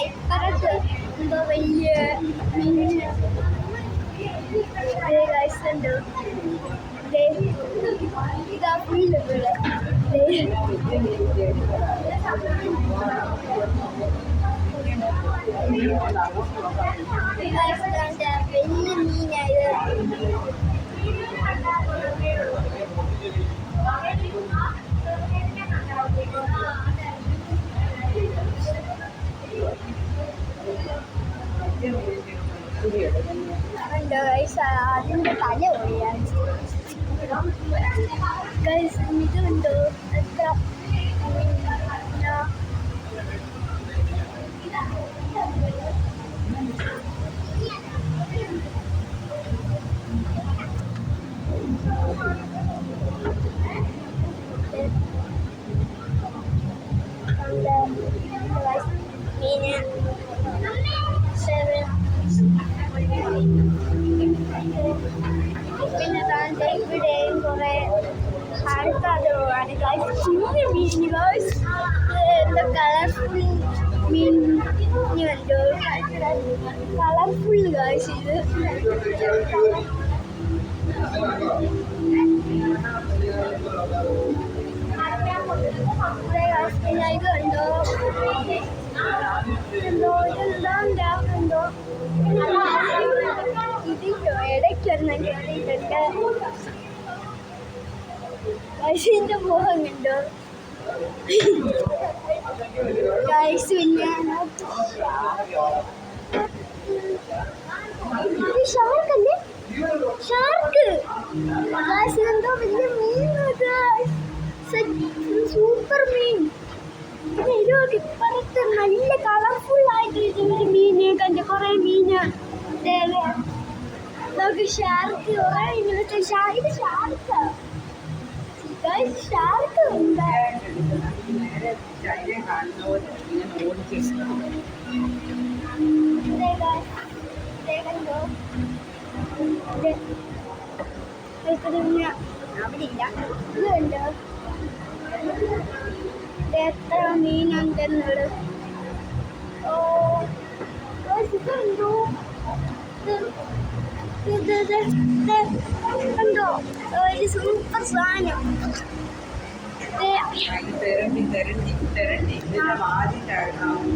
ഇപ്പുറത്ത് എന്തോ വലിയ ഉണ്ട്. ഇതാ ഫുള്ള് വലിയ മീനായത്. അതിൻ്റെ തല ഒഴിയാണ്. ഇതുണ്ടോ എത്ര മീന് 7 പിന്നെ താൻ്റെ ഇവിടെയും കുറേ അടുത്തതുമാണ് കുഞ്ഞു മീൻ എന്താ കളർഫുൾ മീൻ കണ്ടോ കളർഫുൾ ഗായ്സ് ഇത് പിന്നെ ഇത് കണ്ടോ എന്തോ ഇതെന്താ എന്തോ ഇതില്ലോ ഇടയ്ക്കൊരെണ്ണം കയറിയിട്ടുണ്ട്. പശുവിൻ്റെ മുഖം കണ്ടോ ഗൈസ്. പിന്നെ ഷാർക്കല്ലേ ഷാർക്ക് ഗൈസ്. എന്തോ വലിയ മീൻ സൂപ്പർ മീൻ. ഇപ്പുറത്ത് നല്ല കളർഫുൾ ആയിട്ടിരിക്കുന്ന മീന് കണ്ട് കുറേ മീന് നമുക്ക് ഷാർക്ക് കുറേ ഇങ്ങനത്തെ ഇത് ഷാർക്ക് ഷാർക്ക് ഉണ്ട്. അവിടെയില്ല ഇതുണ്ട്. എത്ര മീനുണ്ടെന്നുള്ളത് ഇതുണ്ടോ കണ്ടോ ഒരു സൂപ്പർ സാധനം.